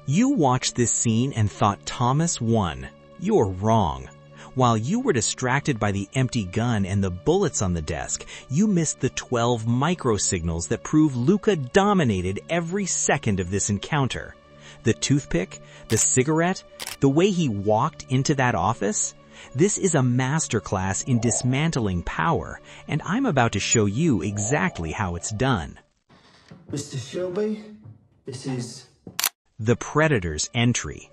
You watched this scene and thought Thomas won. You're wrong. While you were distracted by the empty gun and the bullets on the desk, you missed the 12 microsignals that prove Luca dominated every second of this encounter. The toothpick, the cigarette, the way he walked into that office. This is a masterclass in dismantling power, and I'm about to show you exactly how it's done. Mr. Shelby, this is... The Predator's entry.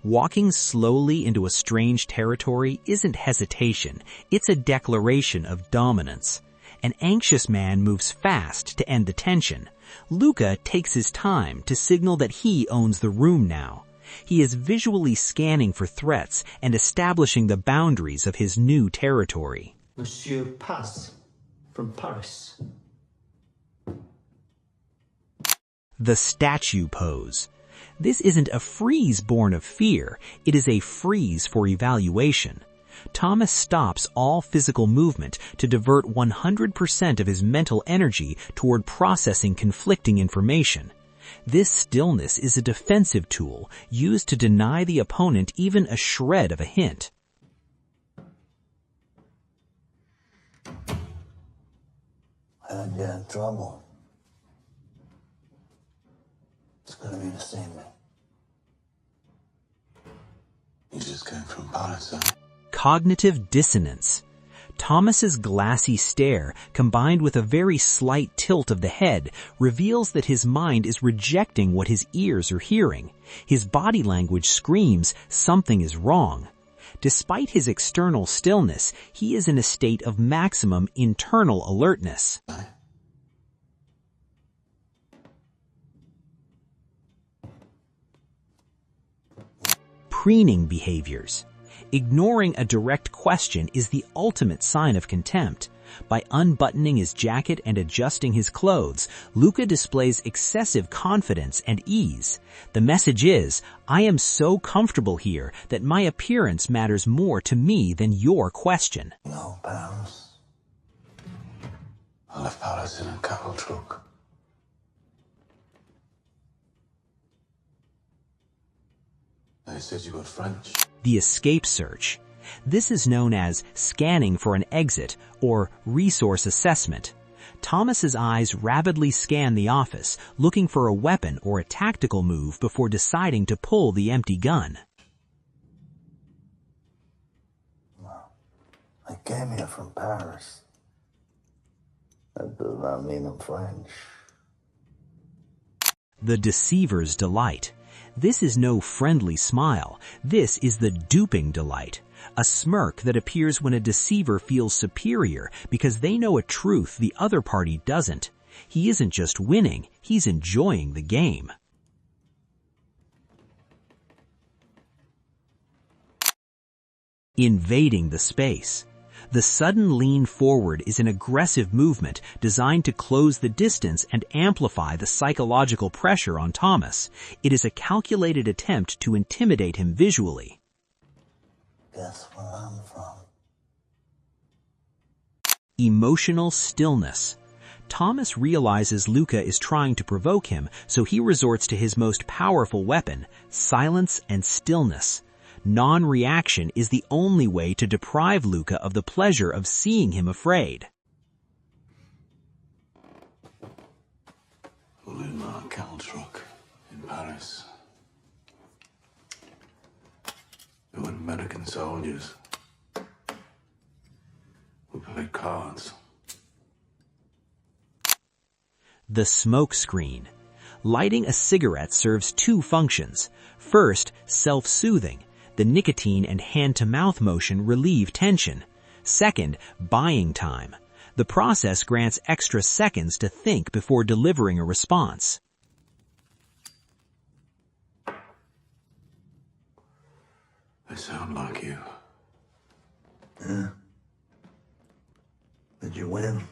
Walking slowly into a strange territory isn't hesitation, it's a declaration of dominance. An anxious man moves fast to end the tension. Luca takes his time to signal that he owns the room now. He is visually scanning for threats and establishing the boundaries of his new territory. Monsieur Paz, from Paris. The statue pose. This isn't a freeze born of fear, it is a freeze for evaluation. Thomas stops all physical movement to divert 100% of his mental energy toward processing conflicting information. This stillness is a defensive tool used to deny the opponent even a shred of a hint. I heard you had trouble. It's gonna be the same. You just came from Paris, huh? Cognitive dissonance. Thomas's glassy stare, combined with a very slight tilt of the head, reveals that his mind is rejecting what his ears are hearing. His body language screams something is wrong. Despite his external stillness, he is in a state of maximum internal alertness. Preening behaviors. Ignoring a direct question is the ultimate sign of contempt. By unbuttoning his jacket and adjusting his clothes, Luca displays excessive confidence and ease. The message is, I am so comfortable here that my appearance matters more to me than your question. No, Paris. I left Paris in a cattle truck. They said you were French. The escape search. This is known as scanning for an exit or resource assessment. Thomas's eyes rapidly scan the office, looking for a weapon or a tactical move before deciding to pull the empty gun. I came here from Paris. That does not mean I'm French. The deceiver's delight. This is no friendly smile. This is the duping delight. A smirk that appears when a deceiver feels superior because they know a truth the other party doesn't. He isn't just winning, he's enjoying the game. Invading the space. The sudden lean forward is an aggressive movement designed to close the distance and amplify the psychological pressure on Thomas. It is a calculated attempt to intimidate him visually. Guess where I'm from. Emotional stillness. Thomas realizes Luca is trying to provoke him, so he resorts to his most powerful weapon, silence and stillness. Non-reaction is the only way to deprive Luca of the pleasure of seeing him afraid. Well, in my cattle truck in Paris. There were American soldiers. We played cards. The smoke screen. Lighting a cigarette serves two functions. First, self-soothing. The nicotine and hand-to-mouth motion relieve tension. Second, buying time. The process grants extra seconds to think before delivering a response. They sound like you. Yeah. Did you win?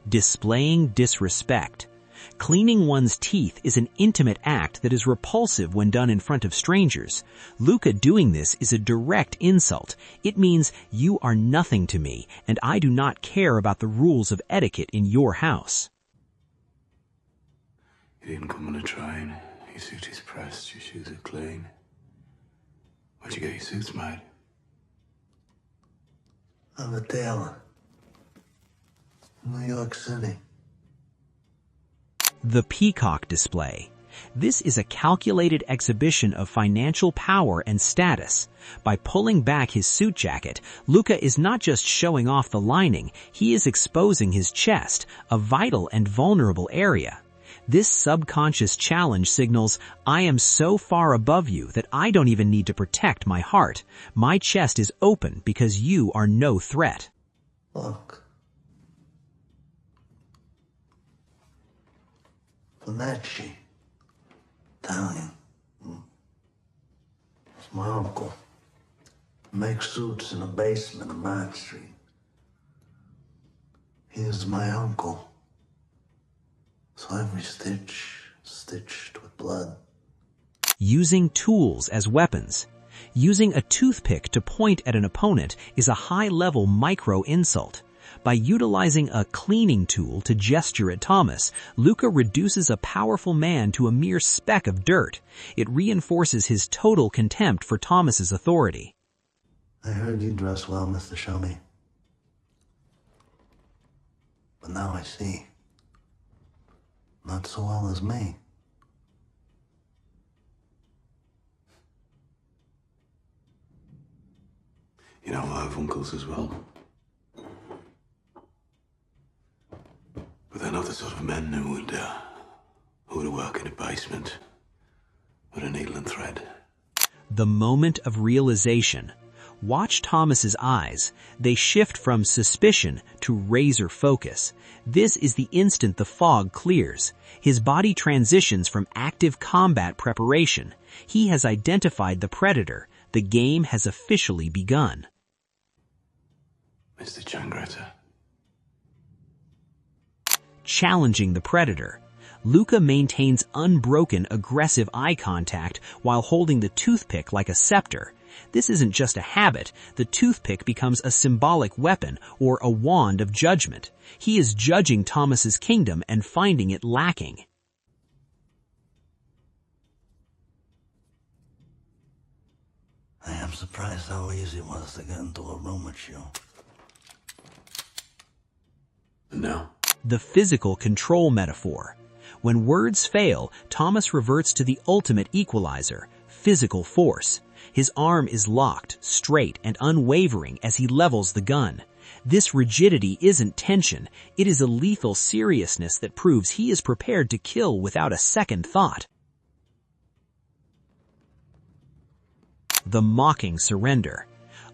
Displaying disrespect. Cleaning one's teeth is an intimate act that is repulsive when done in front of strangers. Luca doing this is a direct insult. It means you are nothing to me, and I do not care about the rules of etiquette in your house. You didn't come on a train. Your suit is pressed, your shoes are clean. Where'd you get your suits made? I'm a tailor. New York City. The Peacock Display. This is a calculated exhibition of financial power and status. By pulling back his suit jacket, Luca is not just showing off the lining, he is exposing his chest, a vital and vulnerable area. This subconscious challenge signals, I am so far above you that I don't even need to protect my heart. My chest is open because you are no threat. Look. Bonacci. Italian. It's my uncle. He makes suits in a basement of Mark Street. He is my uncle. So every stitch, stitched with blood. Using tools as weapons. Using a toothpick to point at an opponent is a high-level micro-insult. By utilizing a cleaning tool to gesture at Thomas, Luca reduces a powerful man to a mere speck of dirt. It reinforces his total contempt for Thomas's authority. I heard you dress well, Mr. Shelby. But now I see. Not so well as me. You know, I have uncles as well. But they're not the sort of men who would work in a basement with a needle and thread. The moment of realization. Watch Thomas's eyes. They shift from suspicion to razor focus. This is the instant the fog clears. His body transitions from active combat preparation. He has identified the predator. The game has officially begun. Mr. Changretta. Challenging the predator. Luca maintains unbroken aggressive eye contact while holding the toothpick like a scepter. This isn't just a habit. The toothpick becomes a symbolic weapon or a wand of judgment. He is judging Thomas's kingdom and finding it lacking. I am surprised how easy it was to get into a room with you. No. The physical control metaphor. When words fail, Thomas reverts to the ultimate equalizer, physical force. His arm is locked, straight, and unwavering as he levels the gun. This rigidity isn't tension, it is a lethal seriousness that proves he is prepared to kill without a second thought. The mocking surrender.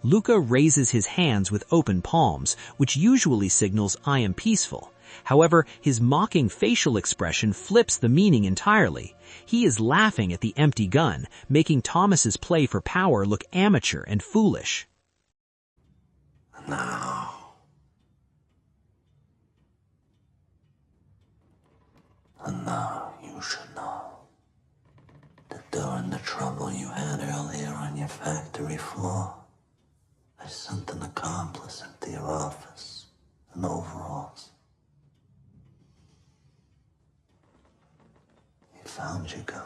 Luca raises his hands with open palms, which usually signals I am peaceful. However, his mocking facial expression flips the meaning entirely. He is laughing at the empty gun, making Thomas's play for power look amateur and foolish. Now. And now you should know that during the trouble you had earlier on your factory floor, I sent an accomplice into your office in overalls. He found your gun.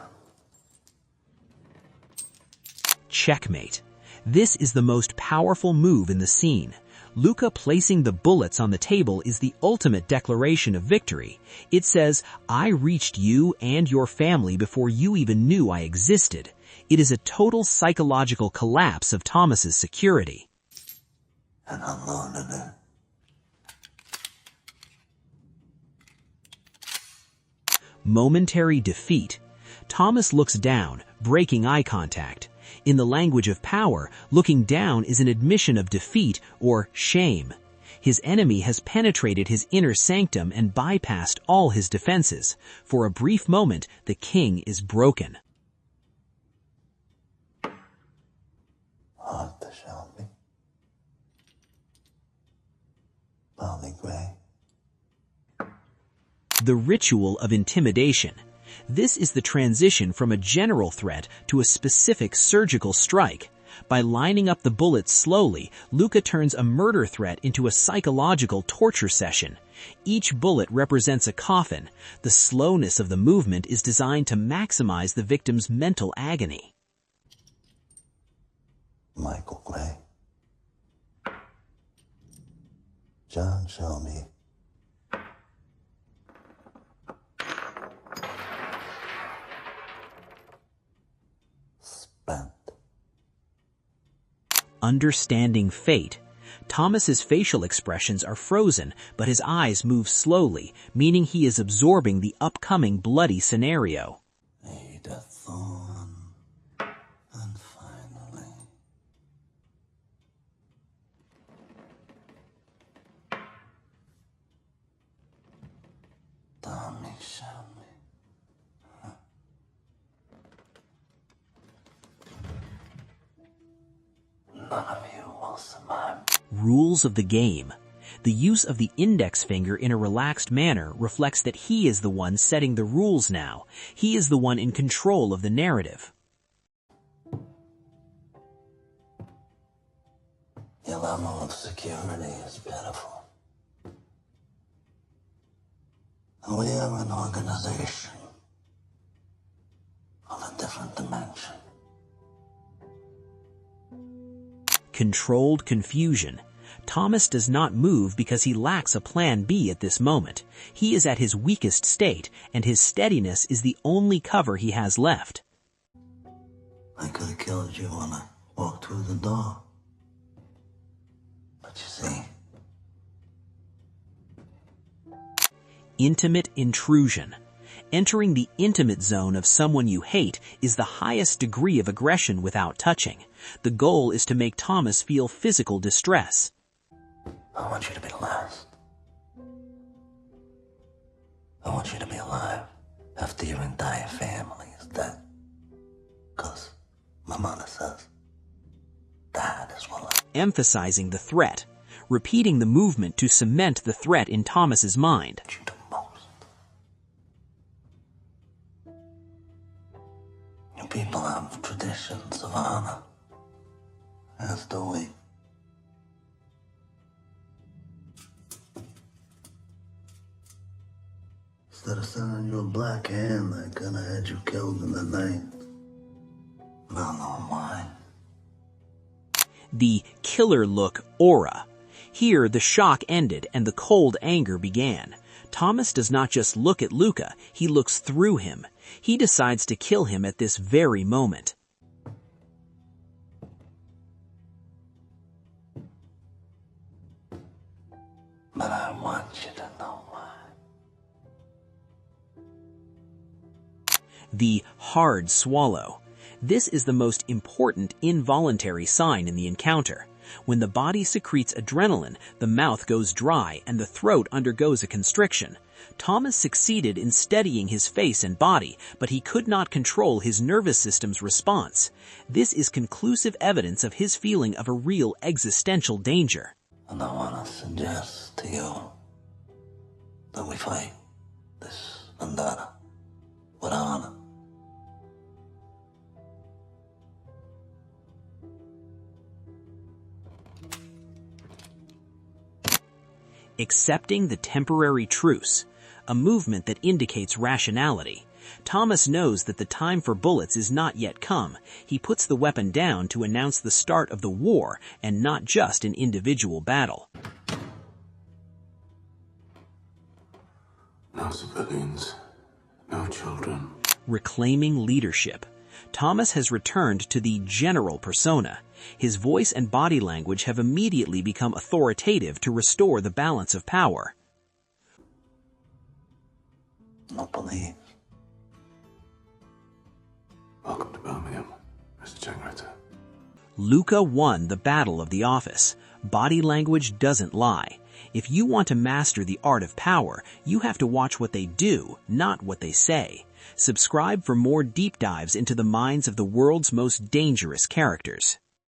Checkmate. This is the most powerful move in the scene. Luca placing the bullets on the table is the ultimate declaration of victory. It says, I reached you and your family before you even knew I existed. It is a total psychological collapse of Thomas's security. And unloaded it. Momentary defeat. Thomas looks down, breaking eye contact. In the language of power, looking down is an admission of defeat or shame. His enemy has penetrated his inner sanctum and bypassed all his defenses. For a brief moment, the king is broken. Arthur Shelby. Molly Gray. The ritual of intimidation. This is the transition from a general threat to a specific surgical strike. By lining up the bullets slowly, Luca turns a murder threat into a psychological torture session. Each bullet represents a coffin. The slowness of the movement is designed to maximize the victim's mental agony. Michael Gray. John Shelby. Spent. Understanding fate. Thomas's facial expressions are frozen, but his eyes move slowly, meaning he is absorbing the upcoming bloody scenario. Ada Thorne. And finally... Tommy Shelby. None of you will survive. Rules of the game. The use of the index finger in a relaxed manner reflects that he is the one setting the rules now. He is the one in control of the narrative. Your level of security is pitiful. We are an organization of a different dimension. Controlled confusion. Thomas does not move because he lacks a plan B at this moment. He is at his weakest state, and his steadiness is the only cover he has left. I could have killed you when I walked through the door. But you see... Intimate intrusion. Entering the intimate zone of someone you hate is the highest degree of aggression without touching. The goal is to make Thomas feel physical distress. I want you to be last. I want you to be alive after your entire family is dead. 'Cause my mother says that is what I... Emphasizing the threat. Repeating the movement to cement the threat in Thomas's mind. You do most. You people have traditions of honor, as do we. Instead of sending you a black hand, I could have had you killed in the night. Not on mine. The killer look aura. Here, the shock ended and the cold anger began. Thomas does not just look at Luca, he looks through him. He decides to kill him at this very moment. But I want you to know why. The hard swallow. This is the most important involuntary sign in the encounter. When the body secretes adrenaline, the mouth goes dry and the throat undergoes a constriction. Thomas succeeded in steadying his face and body, but he could not control his nervous system's response. This is conclusive evidence of his feeling of a real existential danger. And I want to suggest to you that we fight this vendetta with honor. Accepting the temporary truce, a movement that indicates rationality. Thomas knows that the time for bullets is not yet come. He puts the weapon down to announce the start of the war and not just an individual battle. No civilians, no children. Reclaiming leadership. Thomas has returned to the general persona. His voice and body language have immediately become authoritative to restore the balance of power. Not believe. Welcome to Birmingham, Mr. Changretta. Luca won the battle of the office. Body language doesn't lie. If you want to master the art of power, you have to watch what they do, not what they say. Subscribe for more deep dives into the minds of the world's most dangerous characters.